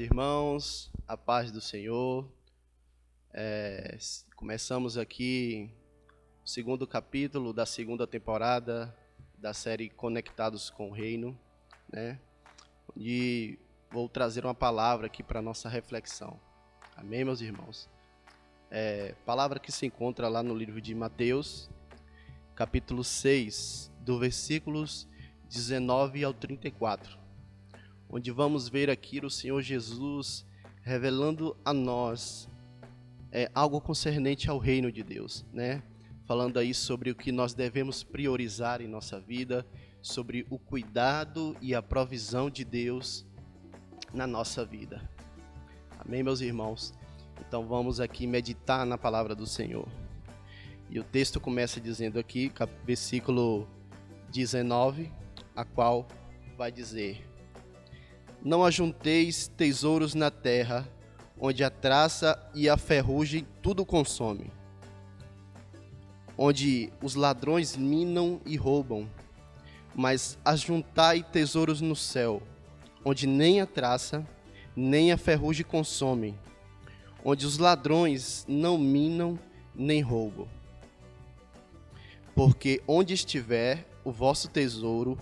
irmãos, a paz do Senhor. Começamos aqui o segundo capítulo da segunda temporada da série Conectados com o Reino, né? E vou trazer uma palavra aqui para nossa reflexão. Amém, meus irmãos? Palavra que se encontra lá no livro de Mateus, capítulo 6, do versículos 19 ao 34. Onde vamos ver aqui o Senhor Jesus revelando a nós algo concernente ao reino de Deus, né? Falando aí sobre o que nós devemos priorizar em nossa vida, sobre o cuidado e a provisão de Deus na nossa vida. Amém, meus irmãos? Então vamos aqui meditar na palavra do Senhor. E o texto começa dizendo aqui, versículo 19, a qual vai dizer: Não ajunteis tesouros na terra, onde a traça e a ferrugem tudo consomem, onde os ladrões minam e roubam, mas ajuntai tesouros no céu, onde nem a traça, nem a ferrugem consomem, onde os ladrões não minam nem roubam. Porque onde estiver o vosso tesouro,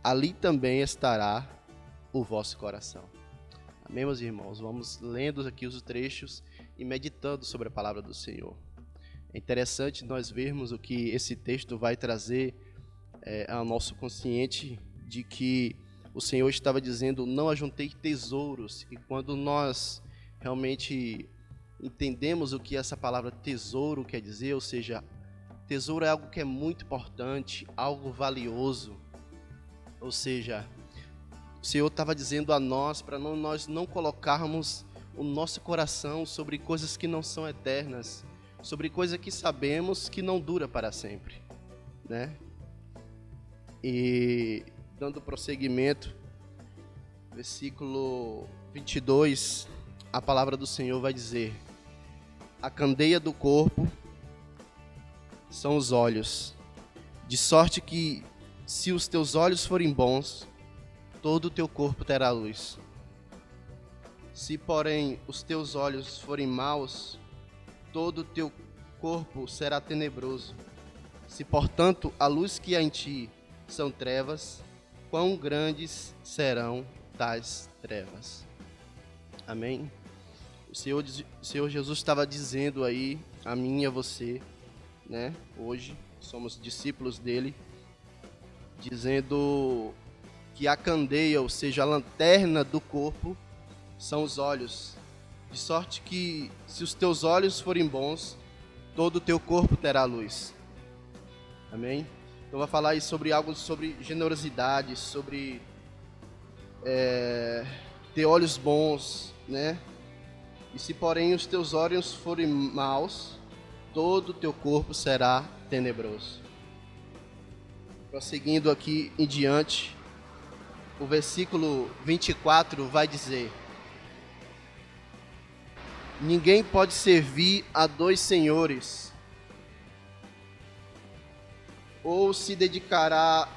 ali também estará o vosso coração. Amém, meus irmãos? Vamos lendo aqui os trechos e meditando sobre a palavra do Senhor. É interessante nós vermos o que esse texto vai trazer ao nosso consciente de que o Senhor estava dizendo: não ajuntei tesouros. E quando nós realmente entendemos o que essa palavra tesouro quer dizer, ou seja, tesouro é algo que é muito importante, algo valioso, ou seja, o Senhor estava dizendo a nós para nós não colocarmos o nosso coração sobre coisas que não são eternas, sobre coisas que sabemos que não dura para sempre, né? E dando prosseguimento, versículo 22, a palavra do Senhor vai dizer: a candeia do corpo são os olhos, de sorte que se os teus olhos forem bons, todo o teu corpo terá luz. Se, porém, os teus olhos forem maus, todo o teu corpo será tenebroso. Se, portanto, a luz que há em ti são trevas, quão grandes serão tais trevas. Amém? O Senhor Jesus estava dizendo aí a mim e a você, né? Hoje somos discípulos dele, dizendo que a candeia, ou seja, a lanterna do corpo, são os olhos. De sorte que, se os teus olhos forem bons, todo o teu corpo terá luz. Amém? Então vai falar aí sobre algo, sobre generosidade, sobre ter olhos bons, né? E se, porém, os teus olhos forem maus, todo o teu corpo será tenebroso. Prosseguindo aqui em diante, o versículo 24 vai dizer: ninguém pode servir a dois senhores, ou se dedicará.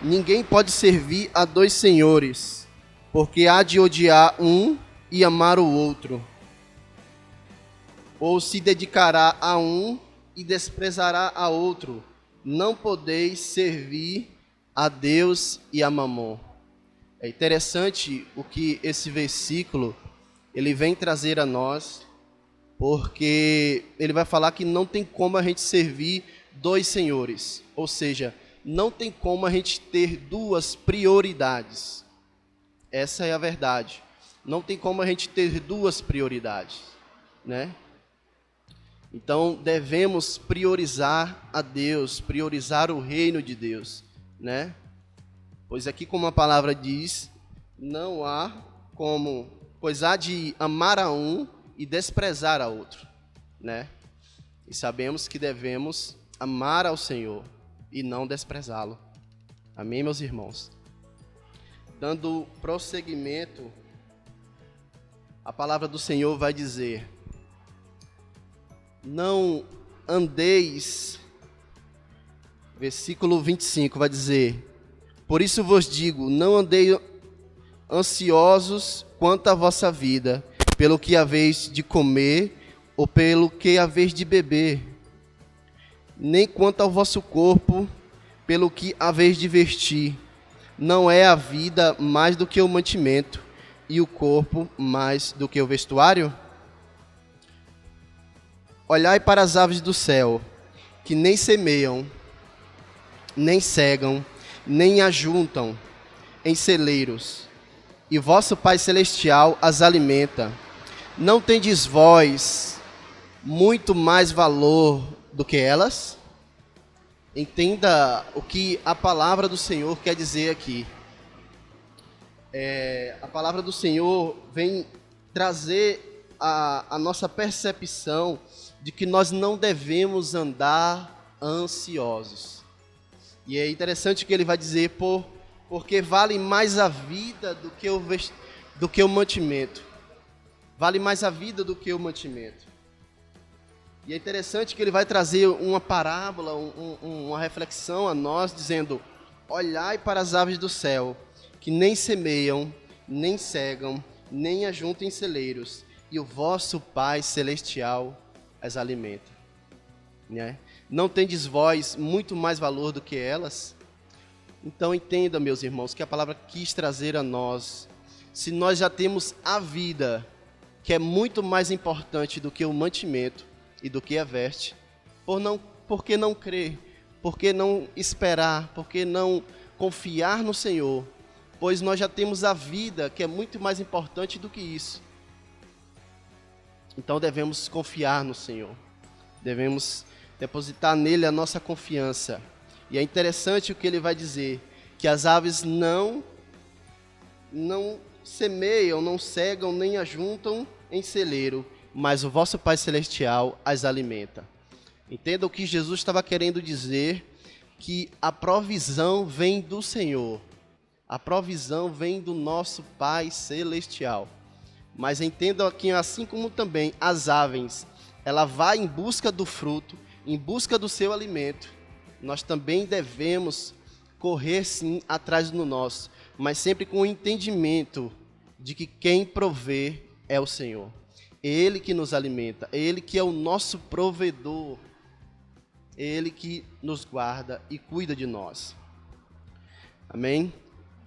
Ninguém pode servir a dois senhores, porque há de odiar um e amar o outro, ou se dedicará a um e desprezará a outro. Não podeis servir a Deus e a Mamon. É interessante o que esse versículo ele vem trazer a nós, porque ele vai falar que não tem como a gente servir dois senhores, ou seja, não tem como a gente ter duas prioridades. Essa é a verdade. Não tem como a gente ter duas prioridades, né? Então devemos priorizar a Deus, priorizar o reino de Deus, né? Pois aqui, como a palavra diz, não há como, pois há de amar a um e desprezar a outro, né? E sabemos que devemos amar ao Senhor e não desprezá-lo. Amém, meus irmãos? Dando prosseguimento, a palavra do Senhor vai dizer: não andeis, versículo 25 vai dizer: por isso vos digo, não ansiosos quanto à vossa vida, pelo que haveis de comer ou pelo que haveis de beber, nem quanto ao vosso corpo, pelo que haveis de vestir. Não é a vida mais do que o mantimento, e o corpo mais do que o vestuário? Olhai para as aves do céu, que nem semeiam, nem cegam, nem ajuntam em celeiros, e vosso Pai Celestial as alimenta. Não tendes vós muito mais valor do que elas? Entenda o que a palavra do Senhor quer dizer aqui. A palavra do Senhor vem trazer a nossa percepção de que nós não devemos andar ansiosos. E é interessante que ele vai dizer, porque vale mais a vida do que o mantimento. Vale mais a vida do que o mantimento. E é interessante que ele vai trazer uma parábola, uma reflexão a nós, dizendo: olhai para as aves do céu, que nem semeiam, nem cegam, nem ajuntam em celeiros, e o vosso Pai Celestial as alimenta. Né? Não tendes vós muito mais valor do que elas? Então entenda, meus irmãos, que a palavra quis trazer a nós, se nós já temos a vida, que é muito mais importante do que o mantimento e do que a veste, por que não crer? Por que não esperar? Por que não confiar no Senhor? Pois nós já temos a vida, que é muito mais importante do que isso. Então devemos confiar no Senhor. Devemos depositar nele a nossa confiança. E é interessante o que ele vai dizer, que as aves não semeiam, não cegam, nem ajuntam em celeiro, mas o vosso Pai Celestial as alimenta. Entenda o que Jesus estava querendo dizer, que a provisão vem do Senhor. A provisão vem do nosso Pai Celestial. Mas entendam aqui, assim como também as aves, ela vai em busca do fruto, em busca do seu alimento. Nós também devemos correr sim atrás do nosso, mas sempre com o entendimento de que quem provê é o Senhor. Ele que nos alimenta, Ele que é o nosso provedor, Ele que nos guarda e cuida de nós. Amém?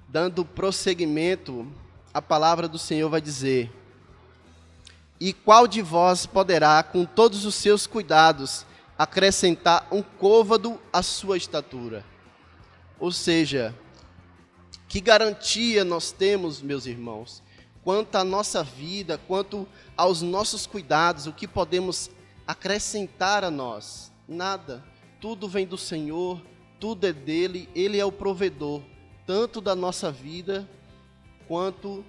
Dando prosseguimento, a palavra do Senhor vai dizer: e qual de vós poderá, com todos os seus cuidados, acrescentar um côvado à sua estatura? Ou seja, que garantia nós temos, meus irmãos, quanto à nossa vida, quanto aos nossos cuidados, o que podemos acrescentar a nós? Nada. Tudo vem do Senhor, tudo é dele, ele é o provedor, tanto da nossa vida, quanto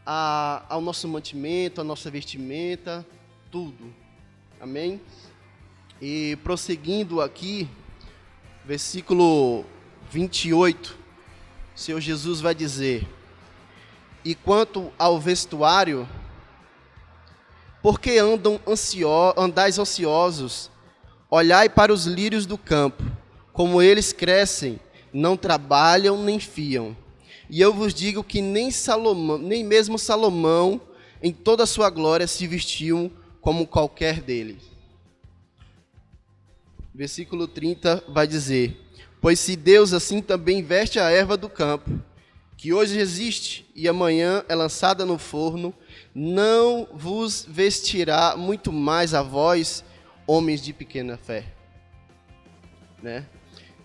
ao nosso mantimento, à nossa vestimenta, tudo. Amém? E prosseguindo aqui, versículo 28, o Senhor Jesus vai dizer: e quanto ao vestuário, por que andais ociosos? Olhai para os lírios do campo, como eles crescem, não trabalham nem fiam. E eu vos digo que nem mesmo Salomão, em toda a sua glória, se vestiu como qualquer deles. Versículo 30 vai dizer: pois se Deus assim também veste a erva do campo, que hoje existe e amanhã é lançada no forno, não vos vestirá muito mais a vós, homens de pequena fé. Né?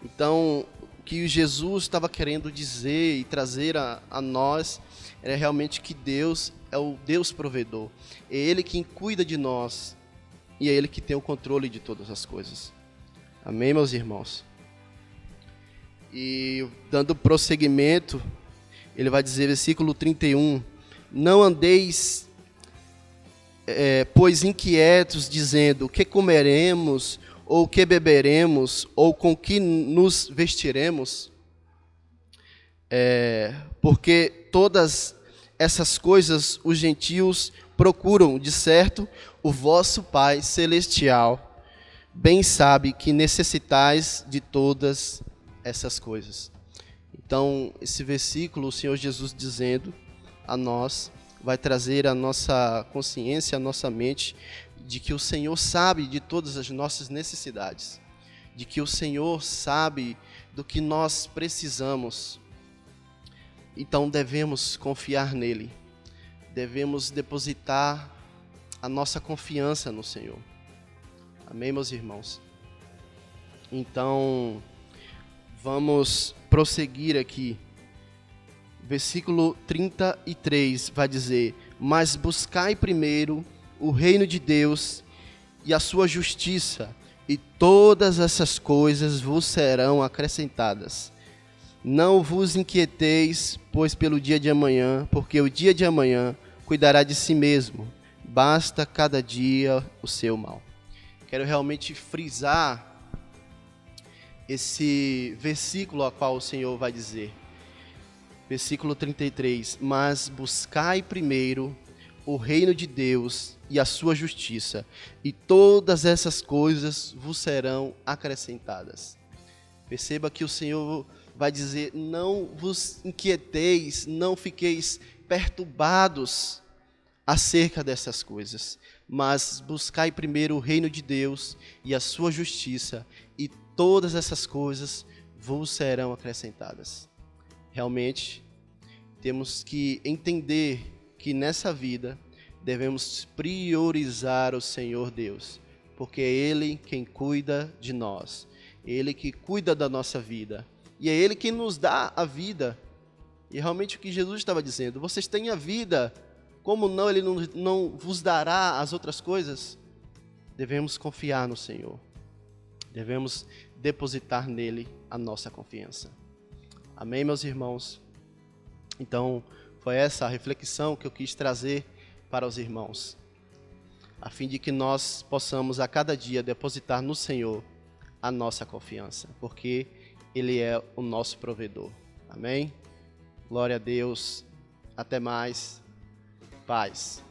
Então, o que Jesus estava querendo dizer e trazer a nós era realmente que Deus é o Deus provedor. É Ele quem cuida de nós e é Ele que tem o controle de todas as coisas. Amém, meus irmãos? E dando prosseguimento, ele vai dizer, versículo 31, não andeis, pois inquietos, dizendo, o que comeremos, ou o que beberemos, ou com que nos vestiremos? Porque todas essas coisas os gentios procuram, de certo, o vosso Pai Celestial bem sabe que necessitais de todas essas coisas. Então, esse versículo, o Senhor Jesus dizendo a nós, vai trazer a nossa consciência, a nossa mente, de que o Senhor sabe de todas as nossas necessidades, de que o Senhor sabe do que nós precisamos. Então devemos confiar nele, devemos depositar a nossa confiança no Senhor. Amém, meus irmãos? Então, vamos prosseguir aqui. Versículo 33 vai dizer: mas buscai primeiro o reino de Deus e a sua justiça, e todas essas coisas vos serão acrescentadas. Não vos inquieteis, pois pelo dia de amanhã, porque o dia de amanhã cuidará de si mesmo. Basta cada dia o seu mal. Quero realmente frisar esse versículo a qual o Senhor vai dizer. Versículo 33, mas buscai primeiro o reino de Deus e a sua justiça, e todas essas coisas vos serão acrescentadas. Perceba que o Senhor vai dizer: não vos inquieteis, não fiqueis perturbados acerca dessas coisas, mas buscai primeiro o reino de Deus e a sua justiça, e todas essas coisas vos serão acrescentadas. Realmente, temos que entender que nessa vida devemos priorizar o Senhor Deus, porque é Ele quem cuida de nós, é Ele que cuida da nossa vida, e é Ele quem nos dá a vida. E realmente o que Jesus estava dizendo: vocês têm a vida, como não, Ele não vos dará as outras coisas? Devemos confiar no Senhor, devemos depositar nele a nossa confiança. Amém, meus irmãos? Então, foi essa a reflexão que eu quis trazer para os irmãos, a fim de que nós possamos a cada dia depositar no Senhor a nossa confiança, porque Ele é o nosso provedor. Amém? Glória a Deus. Até mais. Paz.